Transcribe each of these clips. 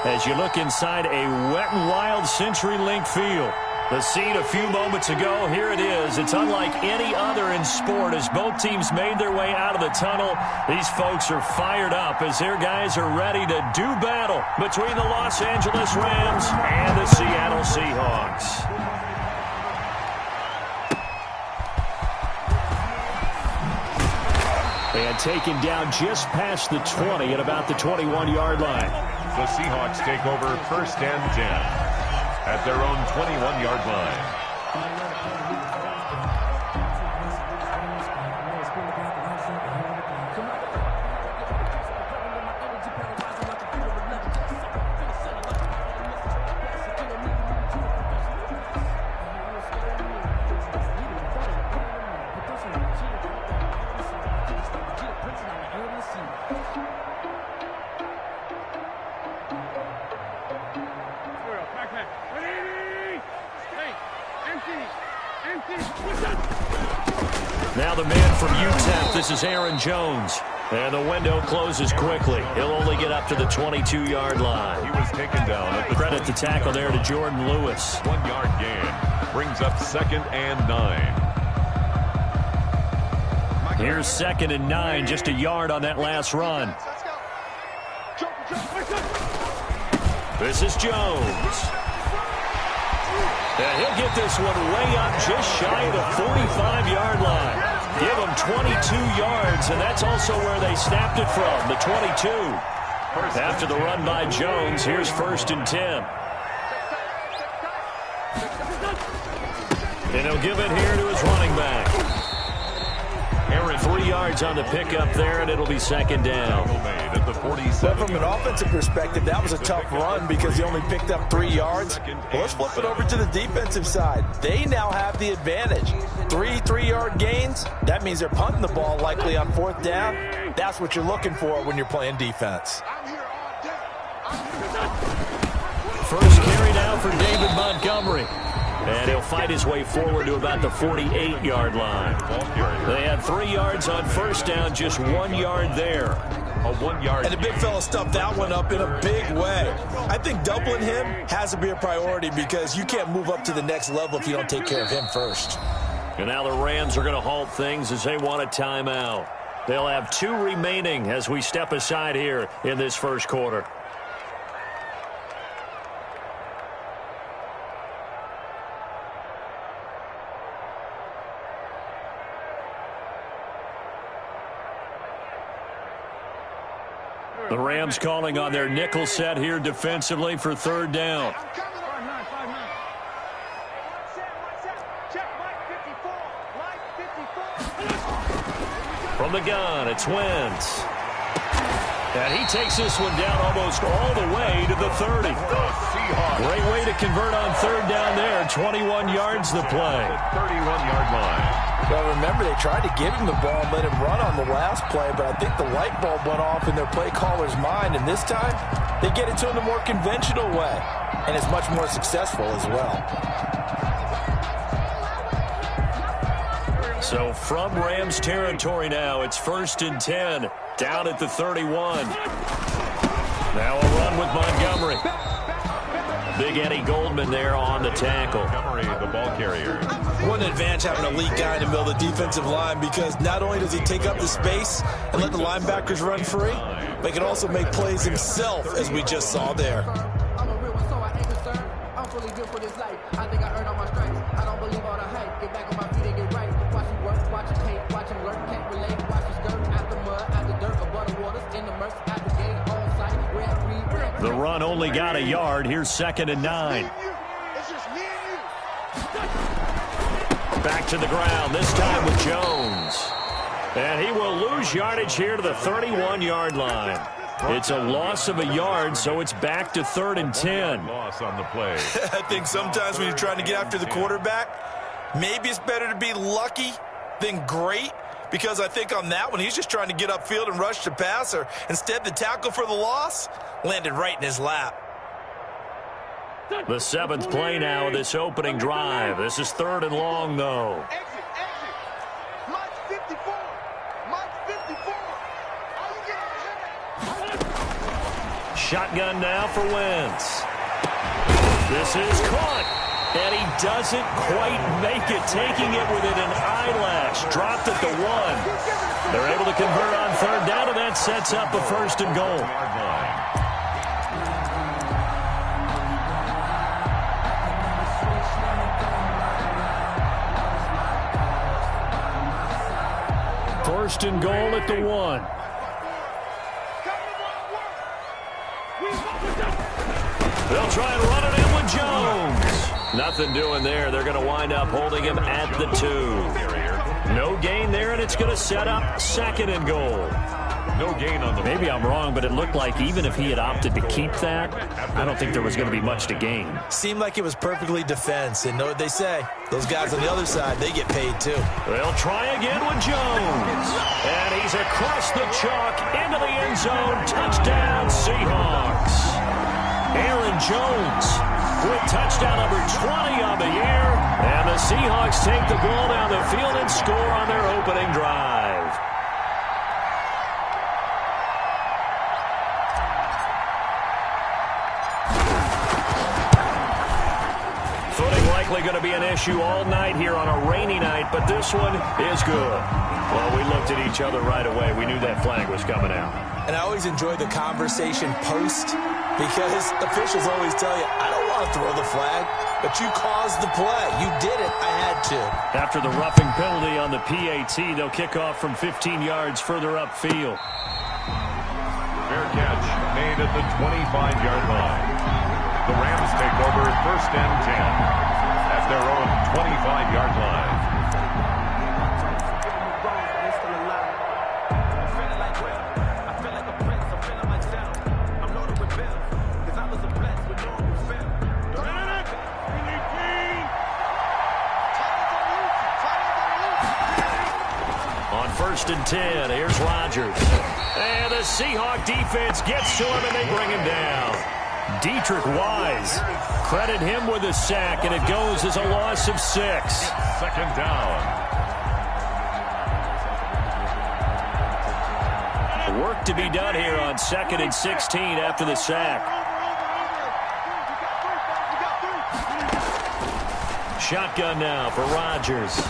as you look inside a Wet n Wild CenturyLink field. The scene a few moments ago, here it is. It's unlike any other in sport as both teams made their way out of the tunnel. These folks are fired up as their guys are ready to do battle between the Los Angeles Rams and the Seattle Seahawks. And taken down just past the 20 at about the 21-yard line. The Seahawks take over 1st and 10. At their own 21-yard line. Now the man from UTEP, this is Aaron Jones. And the window closes quickly. He'll only get up to the 22-yard line. He was taken down at the credit the tackle there to Jordan Lewis. 1-yard gain. Brings up 2nd and 9. Here's 2nd and 9, just a yard on that last run. This is Jones. And he'll get this one way up just shy of the 45-yard line. Give them 22 yards, and that's also where they snapped it from, the 22. After the run by Jones, here's 1st and 10. And he'll give it here to his running back. Aaron, 3 yards on the pickup there, and it'll be 2nd down. But from an offensive perspective, that was a tough run because he only picked up 3 yards. Well, let's flip it over to the defensive side. They now have the advantage. 3-3-yard gains, that means they're punting the ball likely on 4th down. That's what you're looking for when you're playing defense. First carry now for David Montgomery. And he'll fight his way forward to about the 48-yard line. They had 3 yards on 1st down, just 1 yard there. A 1-yard. And the big fella stuffed that one up in a big way. I think doubling him has to be a priority because you can't move up to the next level if you don't take care of him first. And now the Rams are going to halt things as they want a timeout. They'll have 2 remaining as we step aside here in this first quarter. The Rams calling on their nickel set here defensively for 3rd down. From the gun, it's Wentz. And he takes this one down almost all the way to the 30. Great way to convert on 3rd down there. 21 yards the play. 31-yard line. Well, remember, they tried to give him the ball and let him run on the last play, but I think the light bulb went off in their play caller's mind, and this time they get it to him the more conventional way, and it's much more successful as well. So from Rams territory now, it's 1st and 10, down at the 31. Now a run with Montgomery. Big Eddie Goldman there on the tackle. Montgomery, the ball carrier. What an advantage having an elite guy in the middle of the defensive line because not only does he take up the space and let the linebackers run free, but he can also make plays himself, as we just saw there. I'm a real one, so I ain't concerned. I'm fully built for this life. I think I earned all my stripes. I don't believe all the hype. Get back on my feet and get right. Watch him work, watch him hate, watch him learn. Can't relate, watch him skirt. Out the mud, out the dirt, above the waters, in the murks, out the gate, on site. The run only got a yard. Here's 2nd and 9. Back to the ground, this time with Jones. And he will lose yardage here to the 31-yard line. It's a loss of a yard, so it's back to 3rd and 10. Loss on the play. I think sometimes when you're trying to get after the quarterback, maybe it's better to be lucky than great, because I think on that one, he's just trying to get upfield and rush the passer. Instead, the tackle for the loss landed right in his lap. The 7th play now of this opening drive. This is 3rd and long, though. Shotgun now for Wentz. This is caught. And he doesn't quite make it, taking it within an eyelash. Dropped at the 1. They're able to convert on third down, and that sets up a 1st and goal. First and goal at the 1. They'll try and run it in with Jones. Nothing doing there. They're going to wind up holding him at the 2. No gain there, and it's going to set up 2nd and goal. No gain on the... Maybe I'm wrong, but it looked like even if he had opted to keep that, I don't think there was going to be much to gain. Seemed like it was perfectly defense, and know what they say. Those guys on the other side, they get paid too. They'll try again with Jones. And he's across the chalk into the end zone. Touchdown, Seahawks. Aaron Jones with touchdown number 20 on the year. And the Seahawks take the ball down the field and score on their opening drive. Footing likely going to be an issue all night here on a rainy night, but this one is good. Well, we looked at each other right away. We knew that flag was coming out. And I always enjoy the conversation post, because officials always tell you, I don't want to throw the flag, but you caused the play. You did it. I had to. After the roughing penalty on the PAT, they'll kick off from 15 yards further upfield. Fair catch made at the 25-yard line. The Rams take over 1st and 10 at their own 25-yard line. On 1st and 10, here's Rodgers. And the Seahawk defense gets to him, and they bring him down. Deatrich Wise, credit him with a sack, and it goes as a loss of 6. 2nd down. Work to be done here on 2nd and 16 after the sack. Shotgun now for Rodgers.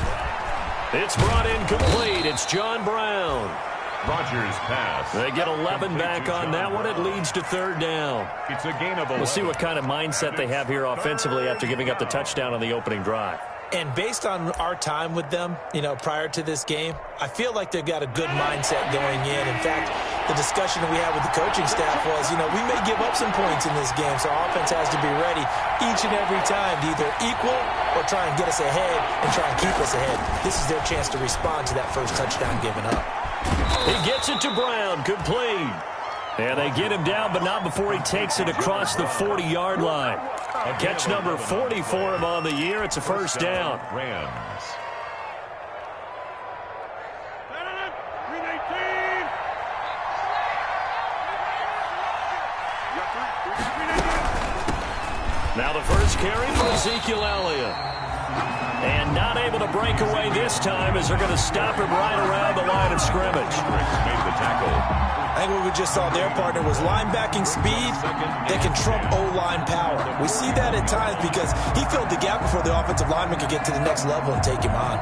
It's brought in complete. It's John Brown. Rodgers pass. They get 11 back on that one. It leads to 3rd down. It's a gain of 11. We'll see what kind of mindset they have here offensively after giving up the touchdown on the opening drive. And based on our time with them, prior to this game, I feel like they've got a good mindset going in. In fact, the discussion that we had with the coaching staff was, we may give up some points in this game, so our offense has to be ready each and every time to either equal or try and get us ahead and try and keep us ahead. This is their chance to respond to that first touchdown given up. He gets it to Brown, complete. And they get him down, but not before he takes it across the 40-yard line. Catch number 40 for him on the year. It's a 1st down. Rams. Now the first carry for Ezekiel Elliott. And not able to break away this time as they're going to stop him right around the line of scrimmage. Made the tackle. I think what we just saw their partner was linebacking speed that can trump O-line power. We see that at times because he filled the gap before the offensive lineman could get to the next level and take him on.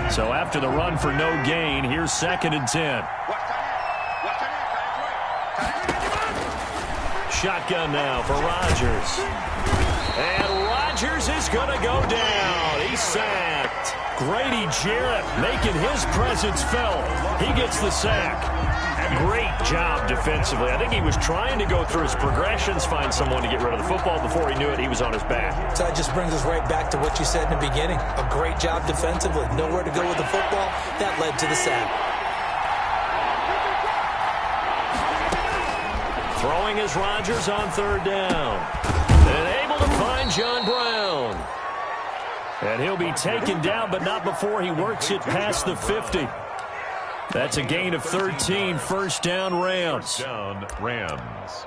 So after the run for no gain, here's 2nd and 10. Shotgun now for Rodgers. And Rodgers is going to go down. He's sacked. Grady Jarrett making his presence felt. He gets the sack. Great job defensively. I think he was trying to go through his progressions, find someone to get rid of the football. Before he knew it, he was on his back. So that just brings us right back to what you said in the beginning. A great job defensively. Nowhere to go with the football. That led to the sack. Throwing is Rodgers on 3rd down. And able to find John Brown. And he'll be taken down, but not before he works it past the 50. That's a gain of 13, 1st down Rams. 1st down Rams.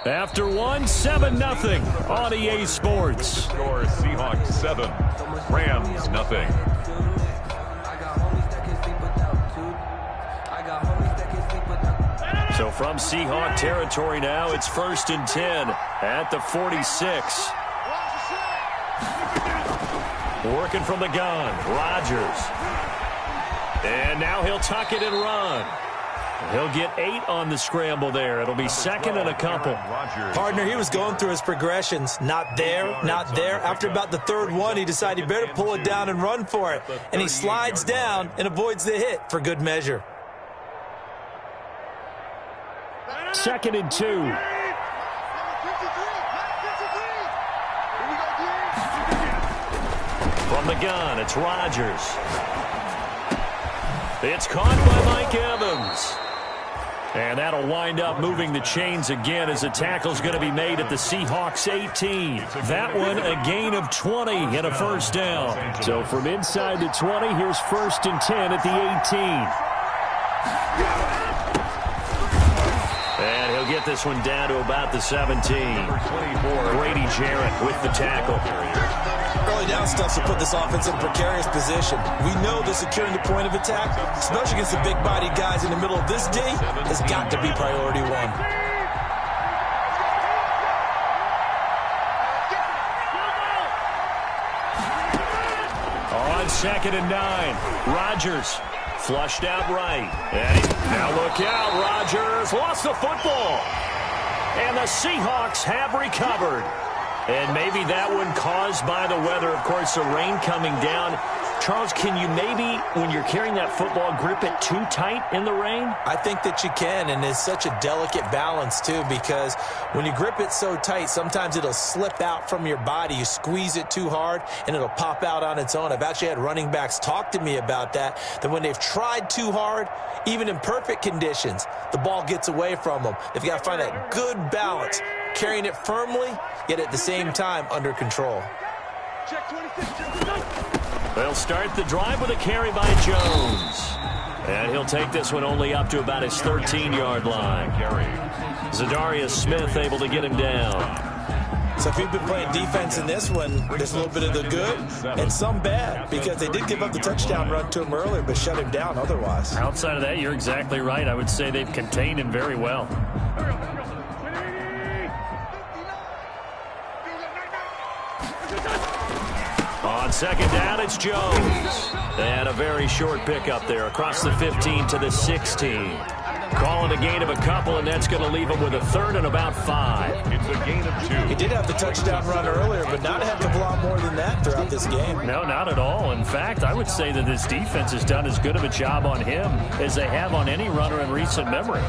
After one, 7-0 on EA Sports. Score Seahawks 7, Rams 0. So from Seahawk territory now, it's 1st and 10 at the 46. Working from the gun, Rodgers. And now he'll tuck it and run. He'll get 8 on the scramble there. It'll be 2nd and a couple. Partner, he was going through his progressions. Not there, not there. After about the 3rd one, he decided he better pull it down and run for it. And he slides down and avoids the hit for good measure. 2nd and 2. From the gun, it's Rodgers. It's caught by Mike Evans. And that'll wind up moving the chains again as the tackle's going to be made at the Seahawks 18. That one a gain of 20 and a 1st down. So from inside the 20, here's 1st and 10 at the 18. And he'll get this one down to about the 17. Grady Jarrett with the tackle. Early down stuff to put this offense in a precarious position. We know the securing the point of attack, especially against the big-bodied guys in the middle of this D, has got to be priority one. On 2nd and 9, Rodgers flushed out right. And now look out, Rodgers lost the football. And the Seahawks have recovered. And maybe that one caused by the weather. Of course, the rain coming down. Charles, can you maybe, when you're carrying that football, grip it too tight in the rain? I think that you can, and it's such a delicate balance, too, because when you grip it so tight, sometimes it'll slip out from your body. You squeeze it too hard, and it'll pop out on its own. I've actually had running backs talk to me about that when they've tried too hard, even in perfect conditions, the ball gets away from them. They've got to find that good balance, carrying it firmly, yet at the same time under control. They'll start the drive with a carry by Jones. And he'll take this one only up to about his 13-yard line. Zadarius Smith able to get him down. So if you've been playing defense in this one, there's a little bit of the good and some bad, because they did give up the touchdown run to him earlier, but shut him down otherwise. Outside of that, you're exactly right. I would say they've contained him very well. On 2nd down, it's Jones. And a very short pickup there across the 15 to the 16. Calling a gain of a couple, and that's going to leave him with a 3rd and about 5. It's a gain of 2. He did have the touchdown run earlier, but not have to block more than that throughout this game. No, not at all. In fact, I would say that this defense has done as good of a job on him as they have on any runner in recent memory.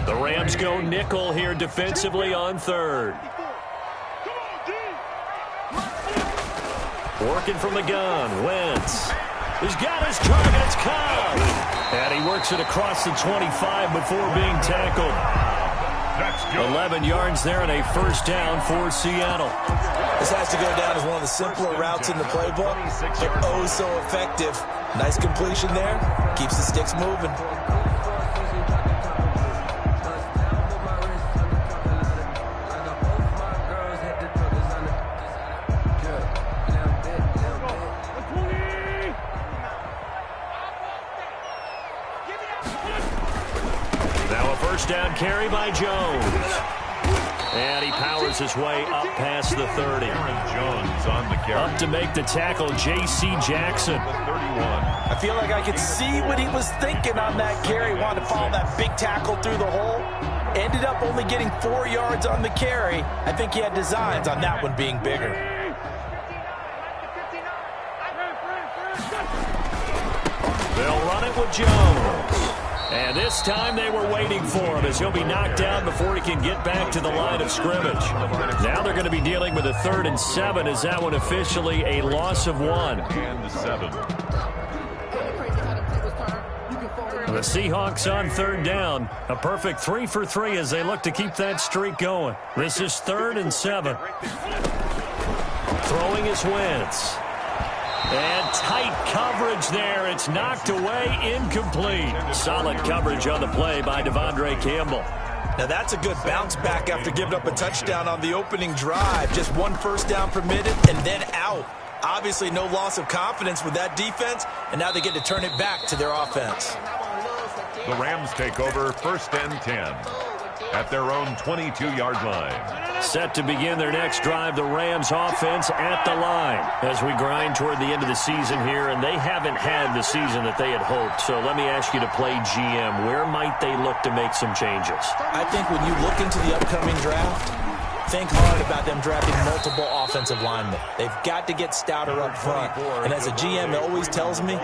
The Rams go nickel here defensively on 3rd. Working from the gun, Wentz. He's got his target, it's Cobb. And he works it across the 25 before being tackled. 11 yards there and a 1st down for Seattle. This has to go down as one of the simpler routes in the playbook, but oh so effective. Nice completion there, keeps the sticks moving. Down carry by Jones. And he powers his way up past the 30. Jones on the carry. Up to make the tackle, J.C. Jackson. 31. I feel like I could see what he was thinking on that carry. Wanted to follow that big tackle through the hole. Ended up only getting 4 yards on the carry. I think he had designs on that one being bigger. They'll run it with Jones. And this time they were waiting for him as he'll be knocked down before he can get back to the line of scrimmage. Now they're going to be dealing with a 3rd and 7. Is that one officially a loss of 1? And 7. The Seahawks on 3rd down. A perfect 3 for 3 as they look to keep that streak going. This is 3rd and 7. Throwing is Wentz. And tight coverage there. It's knocked away, incomplete. Solid coverage on the play by Devondre Campbell. Now that's a good bounce back after giving up a touchdown on the opening drive. Just one first down permitted and then out. Obviously no loss of confidence with that defense, and now they get to turn it back to their offense. The Rams take over 1st and 10 at their own 22-yard line. Set to begin their next drive, the Rams offense at the line as we grind toward the end of the season here, and they haven't had the season that they had hoped. So let me ask you to play GM. Where might they look to make some changes? I think when you look into the upcoming draft, think hard about them drafting multiple offensive linemen. They've got to get stouter up front. And as a GM, it always tells me,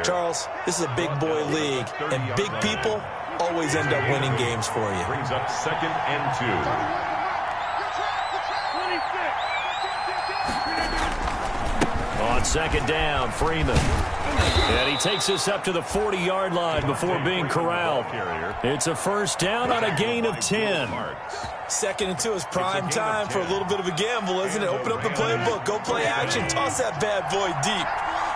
Charles, this is a big boy league, and big people always end up winning games for you. Brings up 2nd and 2. On 2nd down, Freeman. And he takes us up to the 40-yard line before being corralled. It's a first down on a gain of 10. 2nd and 2 is prime time for a little bit of a gamble, isn't it? Open up the playbook, go play action, toss that bad boy deep.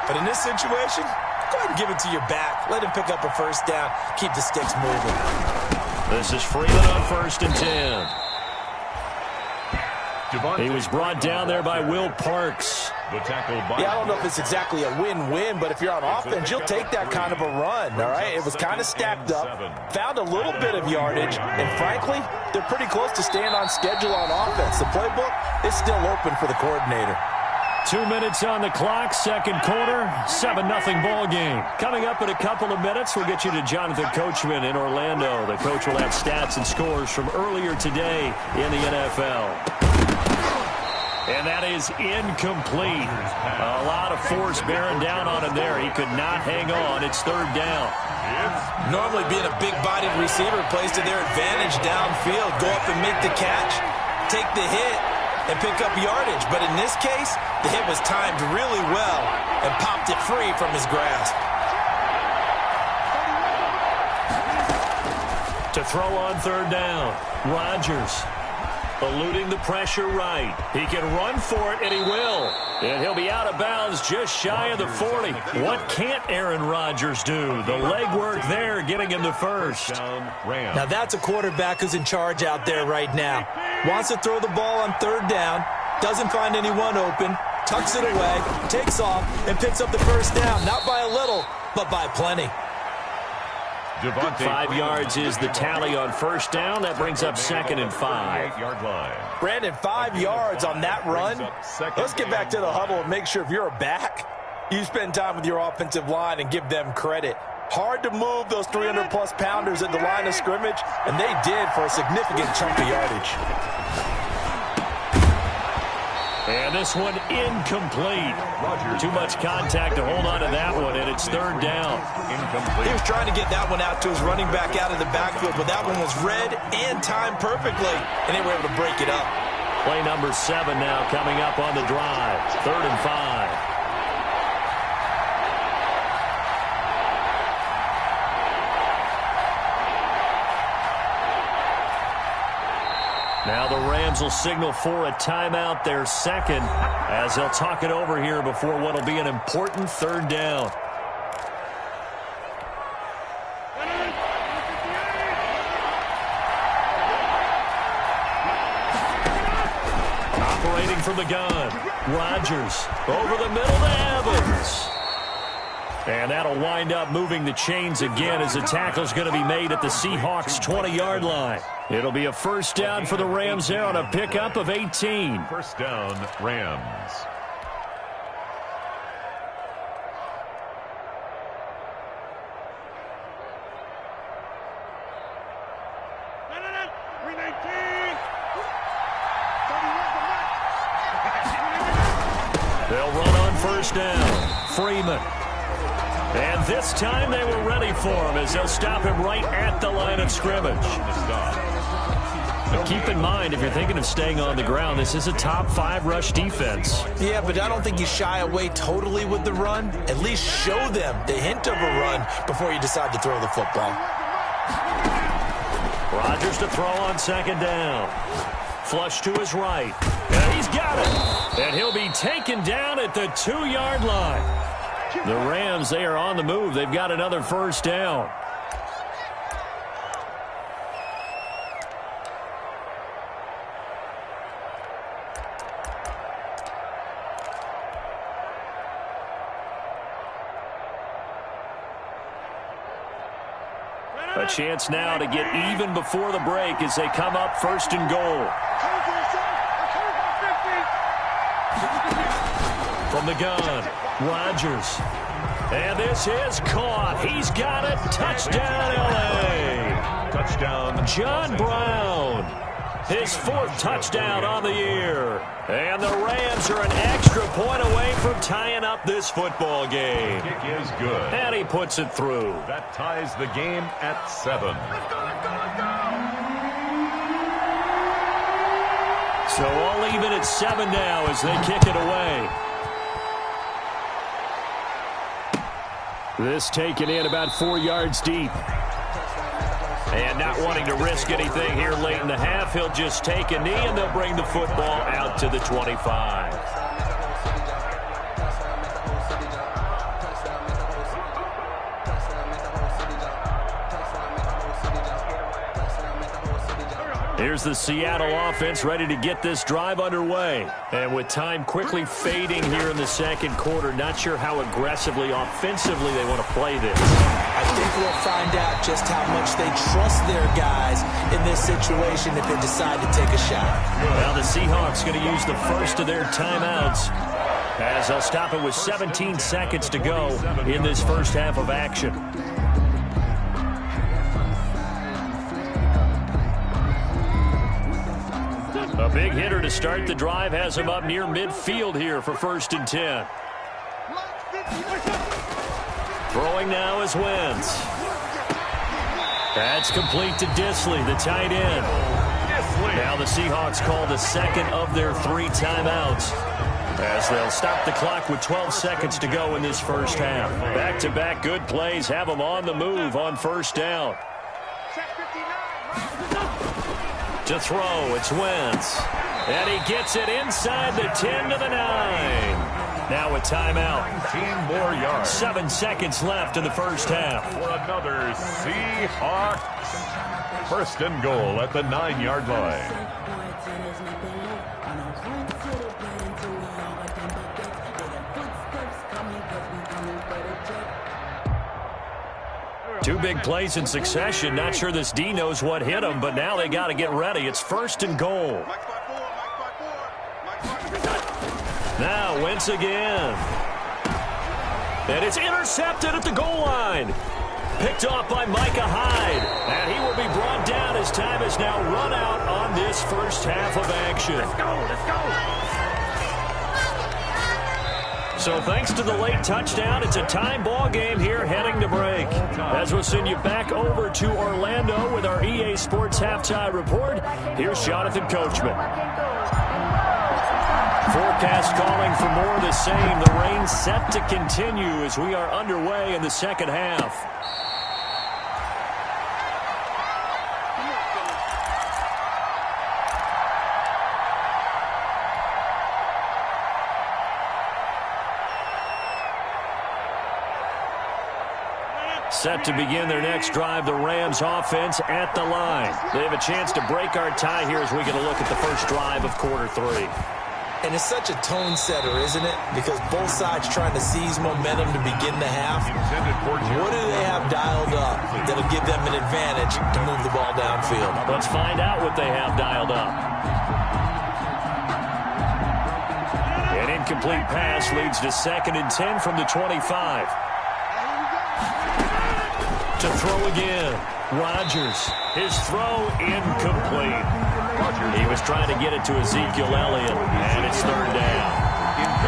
But in this situation, go ahead and give it to your back. Let him pick up a first down. Keep the sticks moving. This is Freeman on 1st and 10. He was brought down there by Will Parks. Yeah, I don't know if it's exactly a win-win, but if you're on offense, you'll take that kind of a run, all right? It was kind of stacked up, found a little bit of yardage, and frankly, they're pretty close to staying on schedule on offense. The playbook is still open for the coordinator. 2 minutes on the clock, second quarter, 7-0 ball game. Coming up in a couple of minutes, we'll get you to Jonathan Coachman in Orlando. The coach will have stats and scores from earlier today in the NFL. And that is incomplete. A lot of force bearing down on him there. He could not hang on. It's 3rd down. Normally being a big-bodied receiver plays to their advantage downfield. Go up and make the catch, take the hit, and pick up yardage. But in this case, the hit was timed really well and popped it free from his grasp. To throw on 3rd down, Rodgers. Eluding the pressure right. He can run for it, and he will. And he'll be out of bounds just shy of the 40. What can't Aaron Rodgers do? The legwork there getting him to 1st. Now that's a quarterback who's in charge out there right now. Wants to throw the ball on 3rd down, doesn't find anyone open, tucks it away, takes off, and picks up the first down. Not by a little, but by plenty. 5 yards is the tally on 1st down. That brings up 2nd and 5. Brandon, 5 yards on that run. Let's get back to the huddle and make sure if you're a back, you spend time with your offensive line and give them credit. Hard to move those 300-plus pounders at the line of scrimmage, and they did for a significant chunk of yardage. And this one incomplete. Too much contact to hold on to that one, and it's 3rd down. He was trying to get that one out to his running back out of the backfield, but that one was read and timed perfectly, and they were able to break it up. Play number 7 now coming up on the drive. 3rd and 5. Now the Rams will signal for a timeout, their 2nd, as they'll talk it over here before what will be an important 3rd down. Operating from the gun, Rodgers over the middle to Evans. And that'll wind up moving the chains again as the tackle's going to be made at the Seahawks' 20-yard line. It'll be a first down for the Rams there on a pickup of 18. First down, Rams. They'll run on first down. Freeman. And this time they were ready for him as they'll stop him right at the line of scrimmage. But keep in mind, if you're thinking of staying on the ground, this is a top 5 rush defense. Yeah, but I don't think you shy away totally with the run. At least show them the hint of a run before you decide to throw the football. Rodgers to throw on 2nd down. Flush to his right. And he's got it. And he'll be taken down at the 2-yard line. The Rams, they are on the move. They've got another first down. A chance now to get even before the break as they come up first and goal. From the gun, Rodgers. And this is caught. He's got it. Touchdown, L.A. Touchdown, John Brown. His 4th touchdown on the year. And the Rams are an extra point away from tying up this football game. kick is good. And he puts it through. That ties the game at 7. So all even at 7 now as they kick it away. This taken in about 4 yards deep. And not wanting to risk anything here late in the half, he'll just take a knee and they'll bring the football out to the 25. Here's the Seattle offense ready to get this drive underway. And with time quickly fading here in the second quarter, not sure how aggressively, offensively they want to play this. I think we'll find out just how much they trust their guys in this situation if they decide to take a shot. Well, the Seahawks going to use the first of their timeouts as they'll stop it with 17 seconds to go in this first half of action. A big hitter to start the drive has him up near midfield here for 1st and 10. Throwing now is Wentz. That's complete to Disley, the tight end. Now the Seahawks call the second of their 3 timeouts as they'll stop the clock with 12 seconds to go in this first half. Back-to-back good plays have them on the move on 1st down. To throw, it's Wentz. And he gets it inside the 10 to the 9. Now a timeout. 15 more yards. 7 seconds left in the first half. For another Seahawks. 1st and goal at the 9-yard line. Two big plays in succession. Not sure this D knows what hit him, but now they got to get ready. It's 1st and goal. Now Wentz again. And it's intercepted at the goal line. Picked off by Micah Hyde. And he will be brought down as time has now run out on this first half of action. Let's go. So thanks to the late touchdown, it's a time ball game here heading to break. As we'll send you back over to Orlando with our EA Sports Halftime Report, here's Jonathan Coachman. Forecast calling for more of the same. The rain set to continue as we are underway in the second half. Set to begin their next drive, the Rams offense at the line. They have a chance to break our tie here as we get a look at the first drive of quarter 3. And it's such a tone setter, isn't it? Because both sides trying to seize momentum to begin the half. What do they have dialed up that'll give them an advantage to move the ball downfield? Let's find out what they have dialed up. An incomplete pass leads to 2nd and 10 from the 25. To throw again. Rodgers. His throw incomplete. He was trying to get it to Ezekiel Elliott, and it's 3rd down.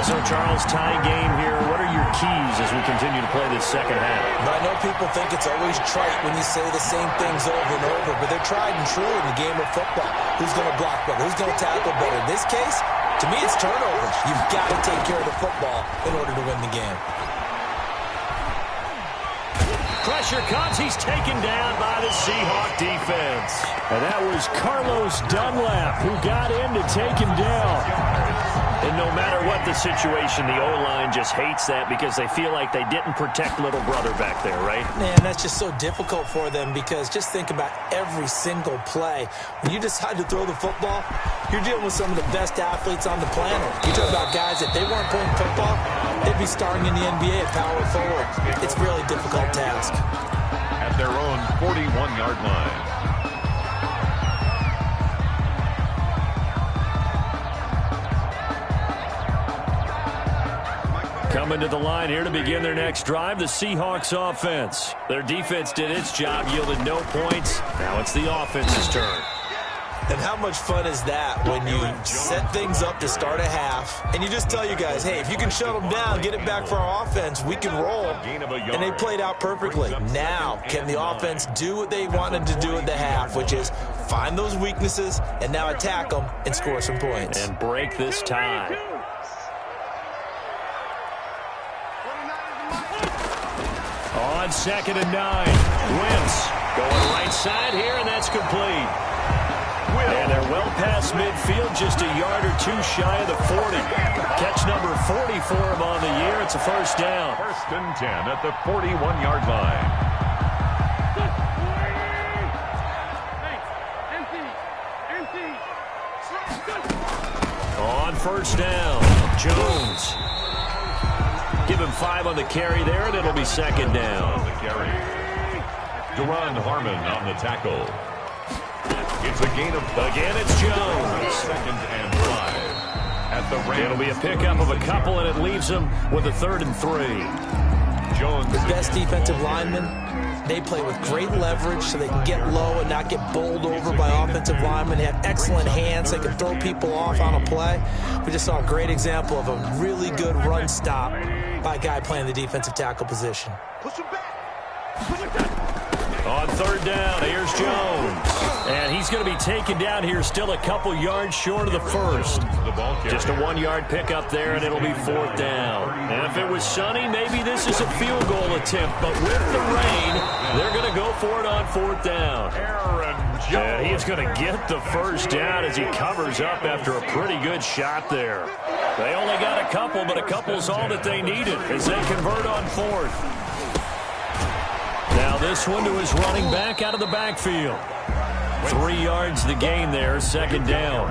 So, Charles, tie game here. What are your keys as we continue to play this second half? I know people think it's always trite when you say the same things over and over, but they're tried and true in the game of football. Who's going to block better? Who's going to tackle better? In this case, to me, it's turnovers. You've got to take care of the football in order to win the game. Pressure comes. He's taken down by the Seahawk defense. And that was Carlos Dunlap who got in to take him down. And no matter what the situation, the O-line just hates that because they feel like they didn't protect little brother back there, right? Man, that's just so difficult for them because just think about every single play. When you decide to throw the football, you're dealing with some of the best athletes on the planet. You talk about guys that they weren't playing football, they'd be starring in the NBA at power forward. It's a really difficult task. At their own 41-yard line. Coming to the line here to begin their next drive, the Seahawks offense. Their defense did its job, yielded no points. Now it's the offense's turn. And how much fun is that when you set things up to start a half and you just tell you guys, hey, if you can shut them down, get it back for our offense, we can roll. And they played out perfectly. Now, can the offense do what they wanted to do at the half, which is find those weaknesses and now attack them and score some points. And break this tie. On 2nd and 9, Wentz going right side here, and that's complete. And they're well past midfield, just a yard or two shy of the 40. Catch number 40 for him on the year. It's a first down. 1st and 10 at the 41-yard line. On 1st down, Jones. Give him 5 on the carry there, and it'll be 2nd down. Duron Harmon on the tackle. It's a gain of 5. Again, it's Jones. 2nd and 5. At the Rams. It'll be a pickup of a couple, and it leaves them with a 3rd and 3. Jones. The best defensive linemen, they play with great leverage so they can get low and not get bowled over by offensive linemen. They have excellent hands. They can throw people off on a play. We just saw a great example of a really good run stop by a guy playing the defensive tackle position. On 3rd down, here's Jones. And he's going to be taken down here still a couple yards short of the 1st. Just a 1-yard pickup there, and it'll be 4th down. And if it was sunny, maybe this is a field goal attempt. But with the rain, they're going to go for it on 4th down. And he's going to get the first down as he covers up after a pretty good shot there. They only got a couple, but a couple's all that they needed as they convert on 4th. Now this one to his running back out of the backfield. 3 yards the gain there, 2nd down.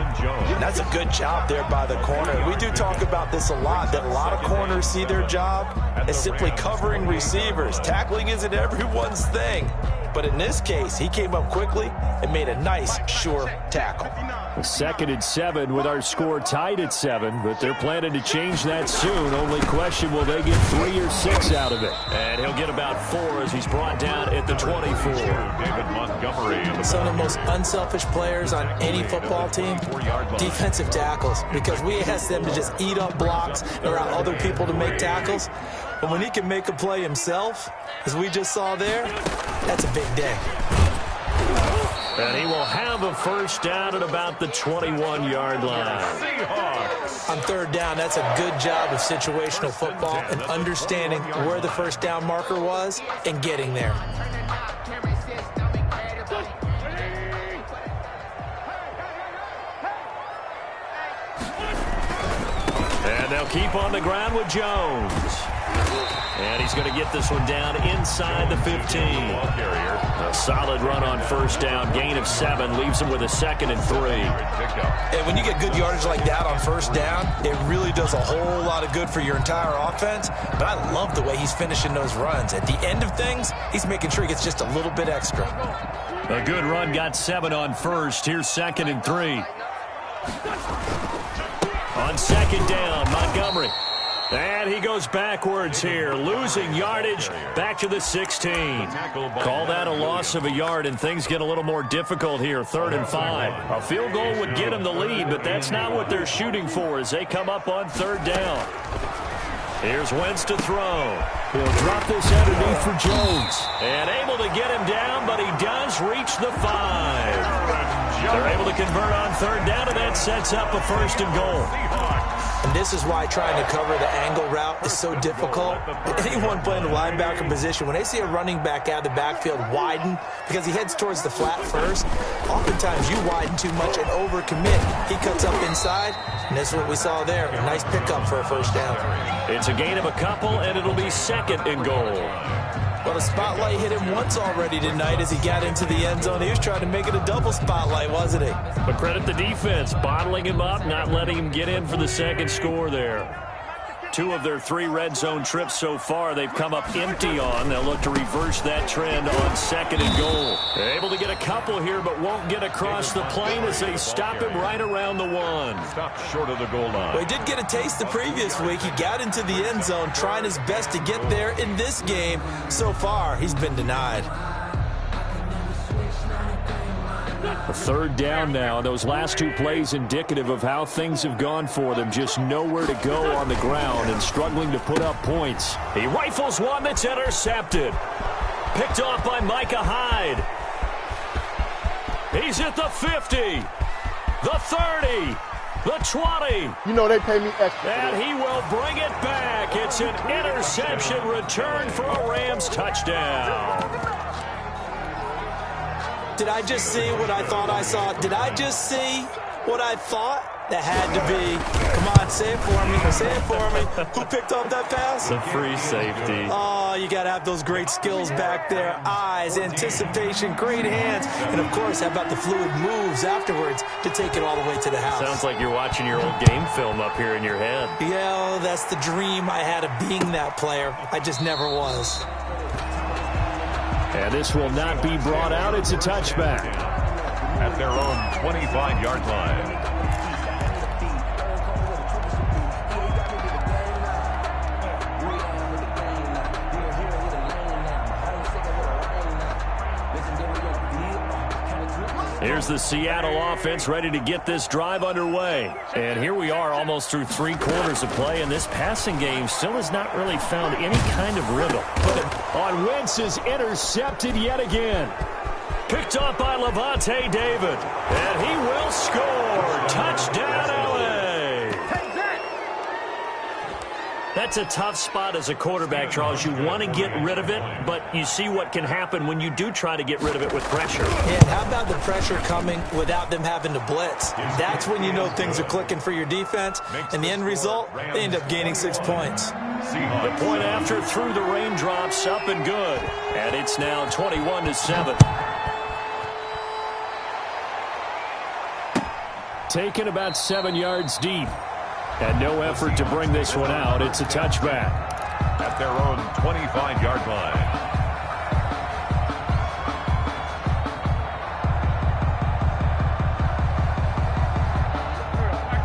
That's a good job there by the corner. We do talk about this a lot, that a lot of corners see their job as simply covering receivers. Tackling isn't everyone's thing. But in this case, he came up quickly and made a nice, sure tackle. 2nd and 7 with our score tied at 7, but they're planning to change that soon. Only question, will they get 3 or 6 out of it? And he'll get about 4 as he's brought down at the 24. David Montgomery. Some of the most unselfish players on any football team, defensive tackles, because we ask them to just eat up blocks and allow other people to make tackles. But when he can make a play himself, as we just saw there, that's a big day. And he will have a first down at about the 21-yard line. On 3rd down, that's a good job of situational football and understanding where the first down marker was and getting there. And they'll keep on the ground with Jones. And he's going to get this one down inside the 15. A solid run on 1st down. Gain of 7 leaves him with a 2nd and 3. And when you get good yardage like that on 1st down, it really does a whole lot of good for your entire offense. But I love the way he's finishing those runs. At the end of things, he's making sure he gets just a little bit extra. A good run, got 7 on 1st. Here's 2nd and 3. On 2nd down, Montgomery. And he goes backwards here, losing yardage back to the 16. Call that a loss of a yard, and things get a little more difficult here, 3rd and 5. A field goal would get them the lead, but that's not what they're shooting for as they come up on 3rd down. Here's Wentz to throw. He'll drop this underneath for Jones. And able to get him down, but he does reach the 5. They're able to convert on 3rd down, and that sets up a 1st and goal. And this is why trying to cover the angle route is so difficult. Anyone playing the linebacker position, when they see a running back out of the backfield widen because he heads towards the flat first, oftentimes you widen too much and overcommit. He cuts up inside, and this is what we saw there. A nice pickup for a first down. It's a gain of a couple, and it'll be second and goal. Well, the spotlight hit him once already tonight as he got into the end zone. He was trying to make it a double spotlight, wasn't he? But credit the defense, bottling him up, not letting him get in for the second score there. 2 of their 3 red zone trips so far they've come up empty on. They'll look to reverse that trend on second and goal. They're able to get a couple here, but won't get across the plane as they stop him right around the 1. Stop short of the goal line. Well, he did get a taste the previous week. He got into the end zone trying his best to get there in this game. So far, he's been denied. A third down now. Those last 2 plays indicative of how things have gone for them. Just nowhere to go on the ground and struggling to put up points. He rifles one that's intercepted. Picked off by Micah Hyde. He's at the 50, the 30, the 20. You know they pay me extra. And he will bring it back. It's an interception return for a Rams touchdown. Did I just see what I thought I saw? Did I just see what I thought? That had to be. Come on, say it for me. Say it for me. Who picked up that pass? The free safety. Oh, you got to have those great skills back there. Eyes, anticipation, great hands. And, of course, how about the fluid moves afterwards to take it all the way to the house? Sounds like you're watching your old game film up here in your head. Yeah, that's the dream I had of being that player. I just never was. And this will not be brought out. It's a touchback. At their own 25-yard line. Here's the Seattle offense ready to get this drive underway. And here we are almost through 3 quarters of play, and this passing game still has not really found any kind of rhythm. But on Wentz is intercepted yet again. Picked off by Levante David. And he will score. Touchdown, LA. That's a tough spot as a quarterback, Charles. You want to get rid of it, but you see what can happen when you do try to get rid of it with pressure. And how about the pressure coming without them having to blitz? That's when you know things are clicking for your defense. And the end result, they end up gaining 6 points. The point after through the raindrops, up and good. And it's now 21-7. Taken about 7 yards deep. And no effort to bring this one out. It's a touchback. At their own 25-yard line.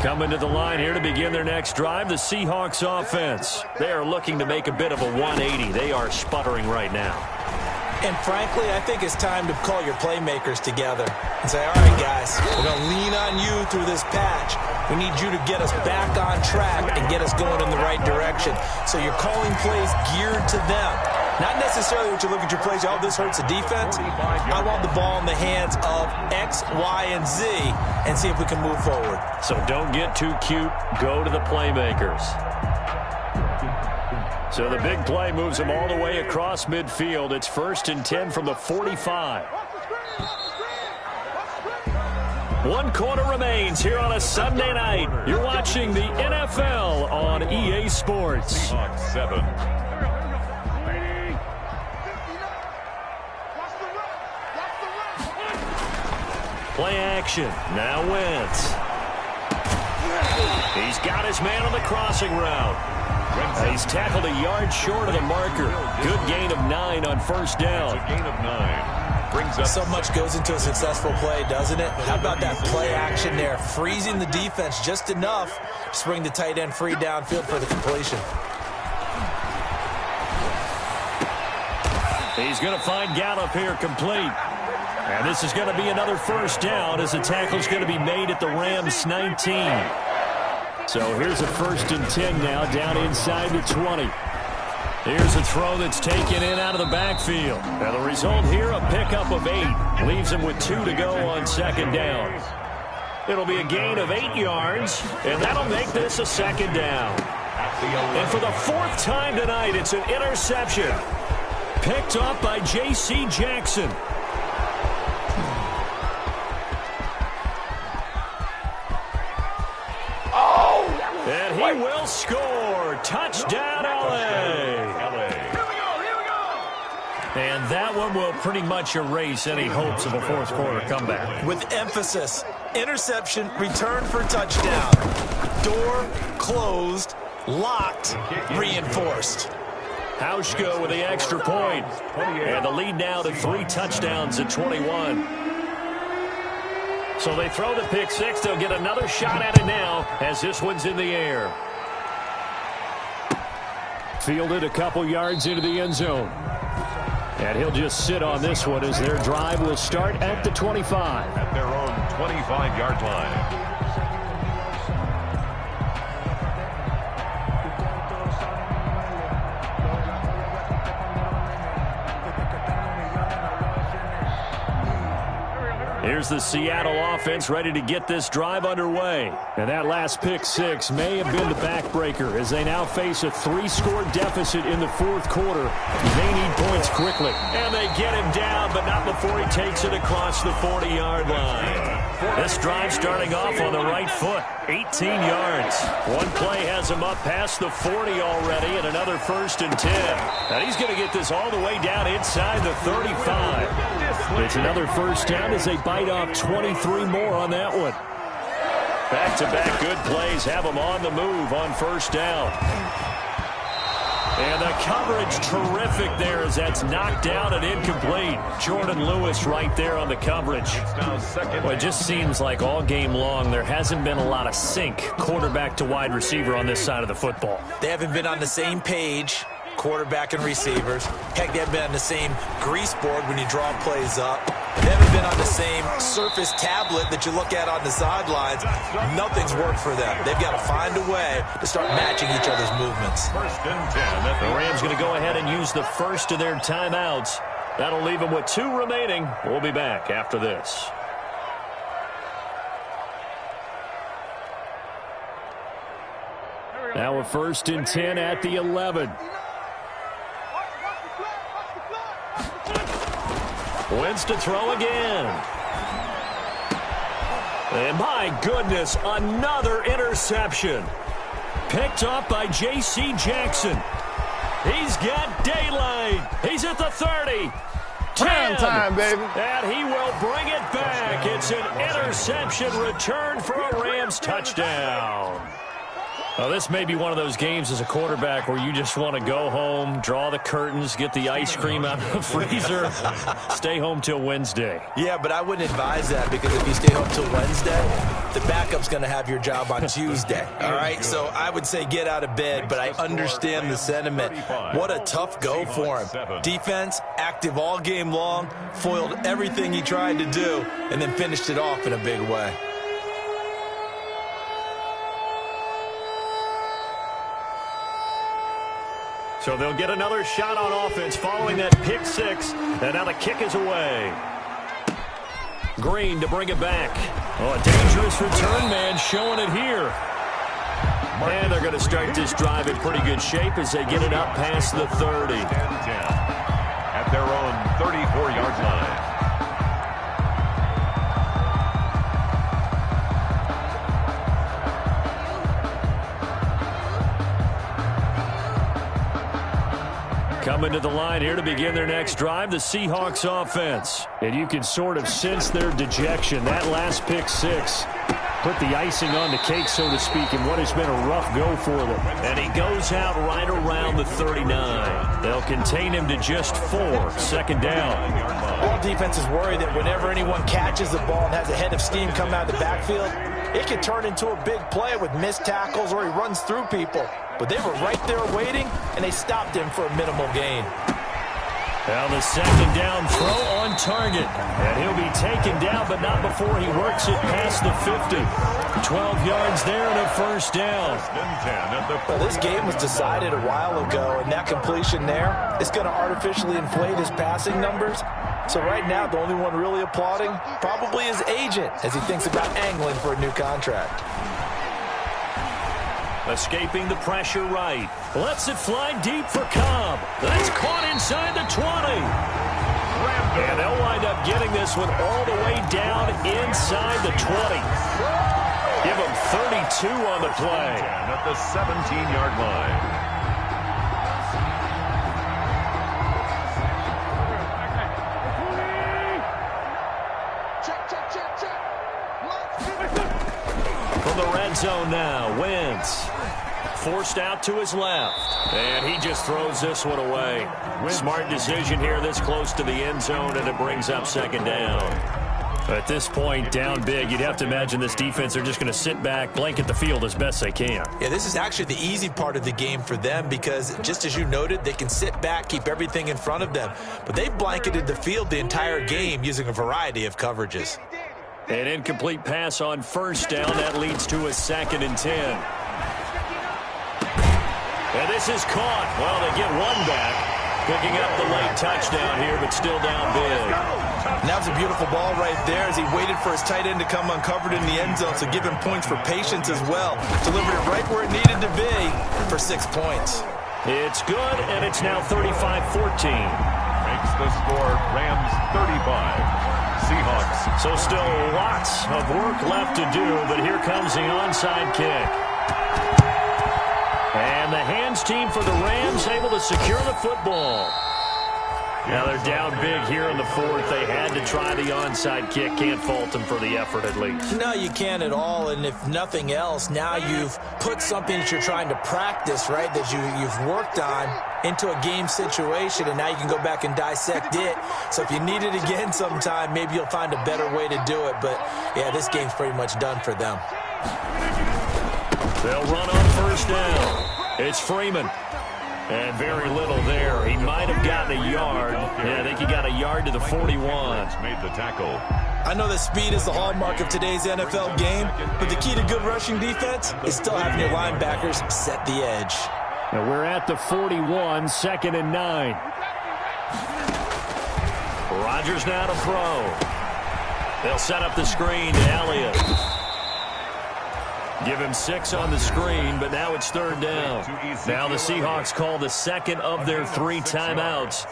Coming to the line here to begin their next drive, the Seahawks offense. They are looking to make a bit of a 180. They are sputtering right now. And frankly, I think it's time to call your playmakers together and say, all right, guys, we're going to lean on you through this patch. We need you to get us back on track and get us going in the right direction. So you're calling plays geared to them. Not necessarily what you look at your plays, oh, this hurts the defense. I want the ball in the hands of X, Y, and Z and see if we can move forward. So don't get too cute. Go to the playmakers. So the big play moves them all the way across midfield. It's 1st and 10 from the 45. 1 quarter remains here on a Sunday night. You're watching the NFL on EA Sports. Seahawks 7. Play action. Now Wentz. He's got his man on the crossing route. He's tackled a yard short of the marker. Good gain of 9 on 1st down. A gain of 9. Brings up so much goes into a successful play, doesn't it? How about that play action there? Freezing the defense just enough to bring the tight end free downfield for the completion. He's going to find Gallup here complete. And this is going to be another 1st down as the tackle's going to be made at the Rams 19. So here's a 1st and 10 now down inside the 20. Here's a throw that's taken in out of the backfield. And the result here, a pickup of 8. Leaves him with 2 to go on 2nd down. It'll be a gain of 8 yards, and that'll make this a second down. And for the 4th time tonight, it's an interception. Picked up by J.C. Jackson. And he will score. Touchdown, L.A. And that one will pretty much erase any hopes of a fourth quarter comeback. With emphasis, interception, return for touchdown. Door closed, locked, reinforced. Hauschka with the extra point. And the lead now to 3 touchdowns at 21. So they throw the pick six. They'll get another shot at it now as this one's in the air. Fielded a couple yards into the end zone. And he'll just sit on this one as their drive will start at the 25. At their own 25-yard line. Here's the Seattle offense ready to get this drive underway. And that last pick six may have been the backbreaker as they now face a 3-score deficit in the fourth quarter. They need points quickly. And they get him down, but not before he takes it across the 40-yard line. This drive starting off on the right foot. 18 yards. One play has him up past the 40 already, and another 1st and 10. And he's going to get this all the way down inside the 35. It's another first down as they bite off 23 more on that one. Back-to-back good plays have them on the move on first down. And the coverage terrific there as that's knocked down and incomplete. Jordan Lewis right there on the coverage. Well, it just seems like all game long there hasn't been a lot of sync quarterback to wide receiver on this side of the football. They haven't been on the same page, quarterback and receivers. Heck, they haven't been on the same grease board when you draw plays up. They haven't been on the same surface tablet that you look at on the sidelines. Nothing's worked for them. They've got to find a way to start matching each other's movements. 1st and 10. The Rams going to go ahead and use the first of their timeouts. That'll leave them with 2 remaining. We'll be back after this. Now a 1st and 10 at the 11. Wentz to throw again. And my goodness, another interception. Picked up by J.C. Jackson. He's got daylight. He's at the 30. 10. Time, baby. And he will bring it back. It's an interception return for a Rams touchdown. Well, this may be one of those games as a quarterback where you just want to go home, draw the curtains, get the ice cream out of the freezer, stay home till Wednesday. Yeah, but I wouldn't advise that because if you stay home till Wednesday, the backup's going to have your job on Tuesday. All right, so I would say get out of bed, but I understand the sentiment. What a tough go for him. Defense, active all game long, foiled everything he tried to do, and then finished it off in a big way. So they'll get another shot on offense following that pick six. And now the kick is away. Green to bring it back. Oh, a dangerous return man showing it here. And they're going to start this drive in pretty good shape as they get it up past the 30. At their own 34-yard line. Coming to the line here to begin their next drive, the Seahawks offense. And you can sort of sense their dejection. That last pick six put the icing on the cake, so to speak, in what has been a rough go for them. And he goes out right around the 39. They'll contain him to just 4. 2nd down. All defense is worried that whenever anyone catches the ball and has a head of steam come out of the backfield, it can turn into a big play with missed tackles or he runs through people. But they were right there waiting, and they stopped him for a minimal gain. Now the 2nd down throw on target. And he'll be taken down, but not before he works it past the 50. 12 yards there and a 1st down. Well, this game was decided a while ago, and that completion there is going to artificially inflate his passing numbers. So right now, the only one really applauding probably his agent as he thinks about angling for a new contract. Escaping the pressure right. Lets it fly deep for Cobb. That's caught inside the 20. And they'll wind up getting this one all the way down inside the 20. Give them 32 on the play. At the 17-yard line. From the red zone now, Wentz. Forced out to his left. And he just throws this one away. Smart decision here this close to the end zone, and it brings up second down. At this point, down big, you'd have to imagine this defense are just going to sit back, blanket the field as best they can. Yeah, this is actually the easy part of the game for them because, just as you noted, they can sit back, keep everything in front of them. But they've blanketed the field the entire game using a variety of coverages. An incomplete pass on first down. That leads to a 2nd and 10. And this is caught. Well, they get one back. Picking up the late touchdown here, but still down big. And that was a beautiful ball right there as he waited for his tight end to come uncovered in the end zone, so give him points for patience as well. Delivered it right where it needed to be for 6 points. It's good, and it's now 35-14. Makes the score Rams 35. Seahawks. So still lots of work left to do, but here comes the onside kick. And the hands team for the Rams able to secure the football. Now they're down big here in the 4th. They had to try the onside kick. Can't fault them for the effort at least. No, you can't at all. And if nothing else, now you've put something that you're trying to practice, right, that you've worked on into a game situation, and now you can go back and dissect it. So if you need it again sometime, maybe you'll find a better way to do it. But, yeah, this game's pretty much done for them. They'll run on first down. It's Freeman. And very little there. He might have gotten a yard. Yeah, I think he got a yard to the 41. Made the tackle. I know that speed is the hallmark of today's NFL game, but the key to good rushing defense is still having your linebackers set the edge. Now we're at the 41, 2nd and 9. Rodgers now to throw. They'll set up the screen to Elliott. Give him 6 on the screen, but now it's 3rd down. Now the Seahawks call the 2nd of their 3 timeouts.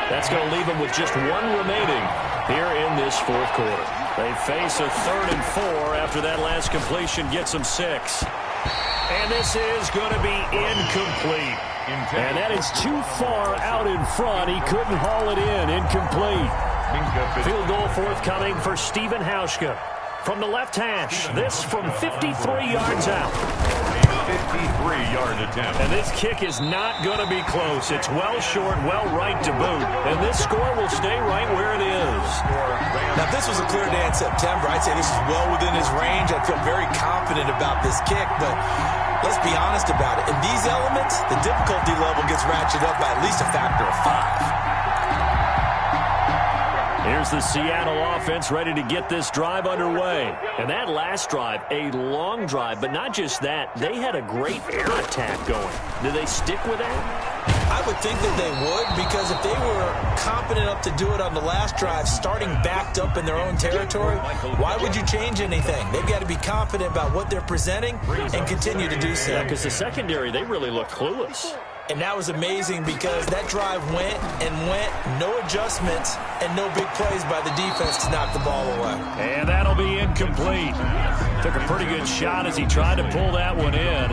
That's going to leave them with just 1 remaining here in this 4th quarter. They face a 3rd and 4 after that last completion gets them 6. And this is going to be incomplete. And that is too far out in front. He couldn't haul it in. Incomplete. Field goal forthcoming for Stephen Hauschka. From the left hash, this from 53 yards out. 53-yard attempt. And this kick is not going to be close. It's well short, well right to boot. And this score will stay right where it is. Now, if this was a clear day in September, I'd say this is well within his range. I feel very confident about this kick, but let's be honest about it. In these elements, the difficulty level gets ratcheted up by at least a factor of 5. Here's the Seattle offense ready to get this drive underway. And that last drive, a long drive, but not just that. They had a great air attack going. Do they stick with that? I would think that they would, because if they were confident enough to do it on the last drive, starting backed up in their own territory, why would you change anything? They've got to be confident about what they're presenting and continue to do so. Yeah, because the secondary, they really looked clueless. And that was amazing because that drive went and went, no adjustments, and no big plays by the defense to knock the ball away. And that'll be incomplete. Took a pretty good shot as he tried to pull that one in.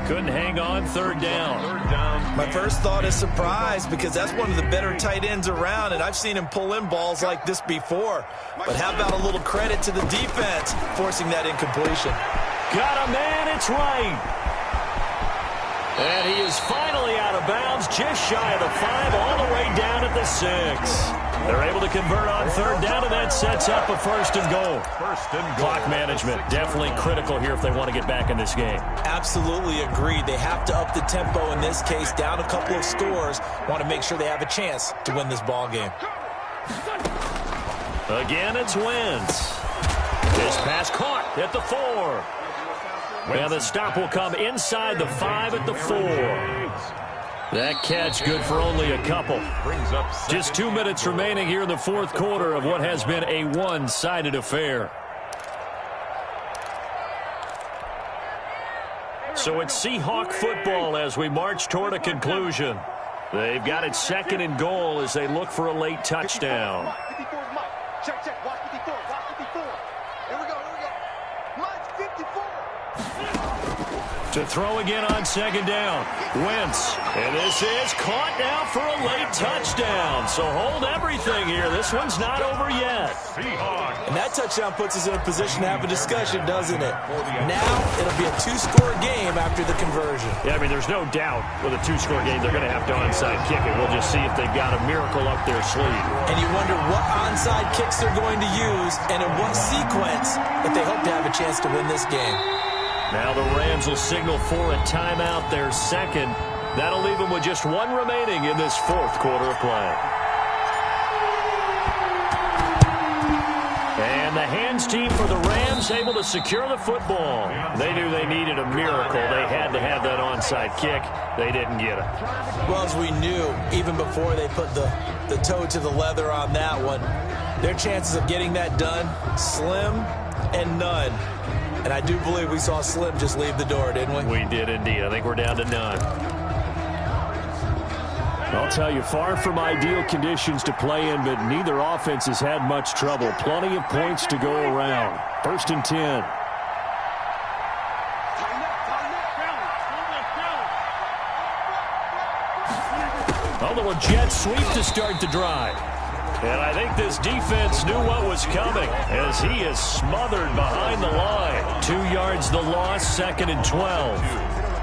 Couldn't hang on, 3rd down. My first thought is surprise because that's one of the better tight ends around, and I've seen him pull in balls like this before. But how about a little credit to the defense forcing that incompletion? Got a man, it's right. And he is finally out of bounds, just shy of the 5, all the way down at the 6. They're able to convert on 3rd down, and that sets up a 1st and goal. Clock management, definitely critical here if they want to get back in this game. Absolutely agreed. They have to up the tempo in this case, down a couple of scores. Want to make sure they have a chance to win this ball game. Again, it's Wentz. This pass caught at the 4. And the stop will come inside the 5 at the 4. That catch good for only a couple. Brings up Just 2 minutes remaining here in the fourth quarter of what has been a one-sided affair. So it's Seahawk football as we march toward a conclusion. They've got it second and goal as they look for a late touchdown. 54 is Mike. Check, check. Watch 54. Watch 54. Here we go. Here we go. Mike's 54. To throw again on second down. Wentz. And this is caught now for a late touchdown. So hold everything here. This one's not over yet. Seahawks. And that touchdown puts us in a position to have a discussion, doesn't it? Now it'll be a two-score game after the conversion. Yeah, I mean, there's no doubt with a two-score game they're going to have to onside kick it. We'll just see if they've got a miracle up their sleeve. And you wonder what onside kicks they're going to use and in what sequence if they hope to have a chance to win this game. Now the Rams will signal for a timeout, their second. That'll leave them with just one remaining in this fourth quarter of play. And the hands team for the Rams able to secure the football. They knew they needed a miracle. They had to have that onside kick. They didn't get it. Well, as we knew, even before they put the toe to the leather on that one, their chances of getting that done, slim and none. And I do believe we saw Slim just leave the door, didn't we? We did indeed. I think we're down to none. I'll tell you, far from ideal conditions to play in, but neither offense has had much trouble. Plenty of points to go around. 1st and 10. A little jet sweep to start the drive. And I think this defense knew what was coming as he is smothered behind the line. 2 yards the loss, 2nd and 12.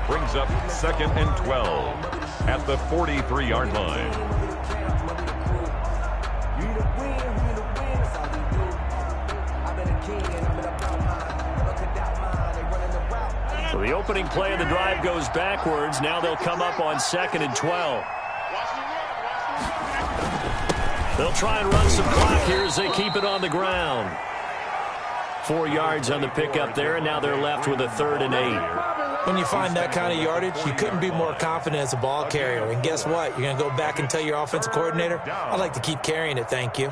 Brings up 2nd and 12 at the 43-yard line. So the opening play of the drive goes backwards. Now they'll come up on 2nd and 12. They'll try and run some clock here as they keep it on the ground. 4 yards on the pickup there, and now they're left with a 3rd and 8. When you find that kind of yardage, you couldn't be more confident as a ball carrier. And guess what? You're going to go back and tell your offensive coordinator, I'd like to keep carrying it, thank you.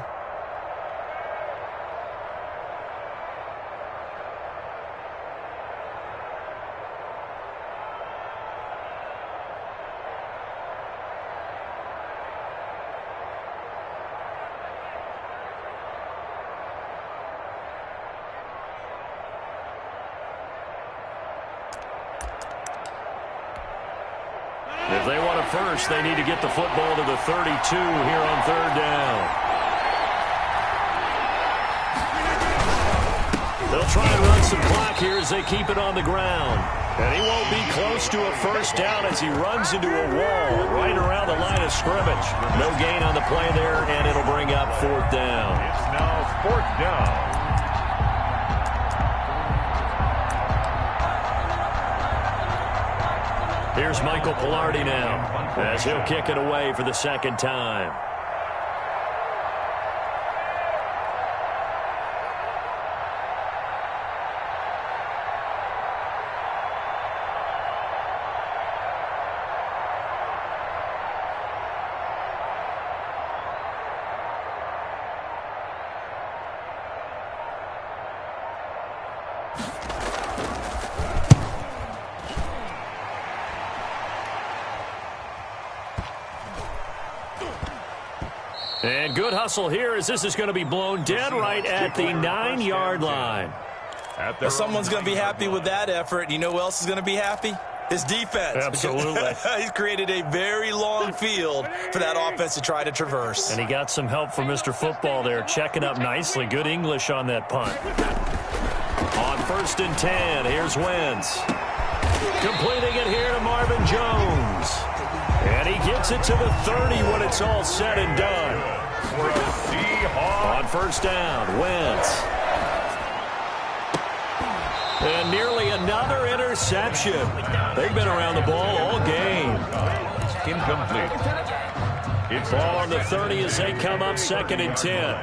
If they want a first, they need to get the football to the 32 here on 3rd down. They'll try and run some clock here as they keep it on the ground. And he won't be close to a first down as he runs into a wall right around the line of scrimmage. No gain on the play there, and it'll bring up 4th down. It's now 4th down. Here's Michael Pilardi now as he'll kick it away for the 2nd time. And good hustle here as this is going to be blown dead right at the 9-yard line. Well, someone's going to be happy with that effort. And you know who else is going to be happy? His defense. Absolutely. He's created a very long field for that offense to try to traverse. And he got some help from Mr. Football there, checking up nicely. Good English on that punt. On 1st and 10, here's Wentz. Completing it here to Marvin Jones. And he gets it to the 30 when it's all said and done. For a Seahawks. On 1st down, Wentz. And nearly another interception. They've been around the ball all game. Incomplete. It's Ball on the 30 as they come up 2nd and 10.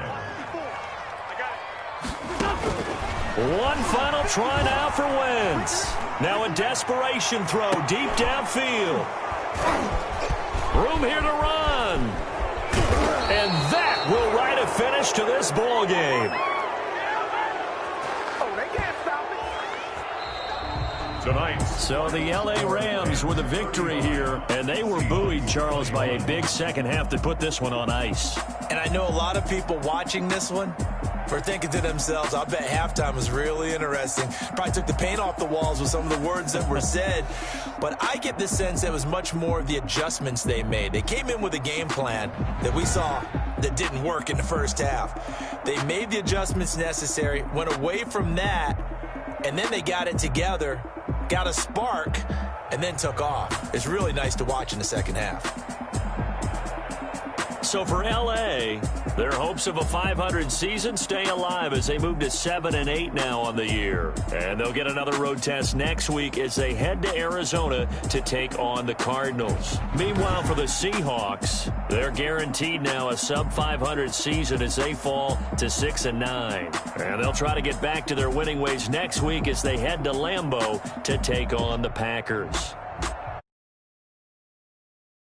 One final try now for Wentz. Now a desperation throw deep downfield. Room here to run. And that will write a finish to this ball game. Oh, they can't stop it. Tonight. So the L.A. Rams with a victory here, and they were buoyed, Charles, by a big second half that put this one on ice. And I know a lot of people watching this one are thinking to themselves, I bet halftime was really interesting. Probably took the paint off the walls with some of the words that were said. But I get the sense that it was much more of the adjustments they made. They came in with a game plan that we saw that didn't work in the first half. They made the adjustments necessary, went away from that, and then they got it together, got a spark, and then took off. It's really nice to watch in the second half. So for L.A., their hopes of a 500 season stay alive as they move to 7-8 now on the year. And they'll get another road test next week as they head to Arizona to take on the Cardinals. Meanwhile, for the Seahawks, they're guaranteed now a sub-500 season as they fall to 6-9. And they'll try to get back to their winning ways next week as they head to Lambeau to take on the Packers.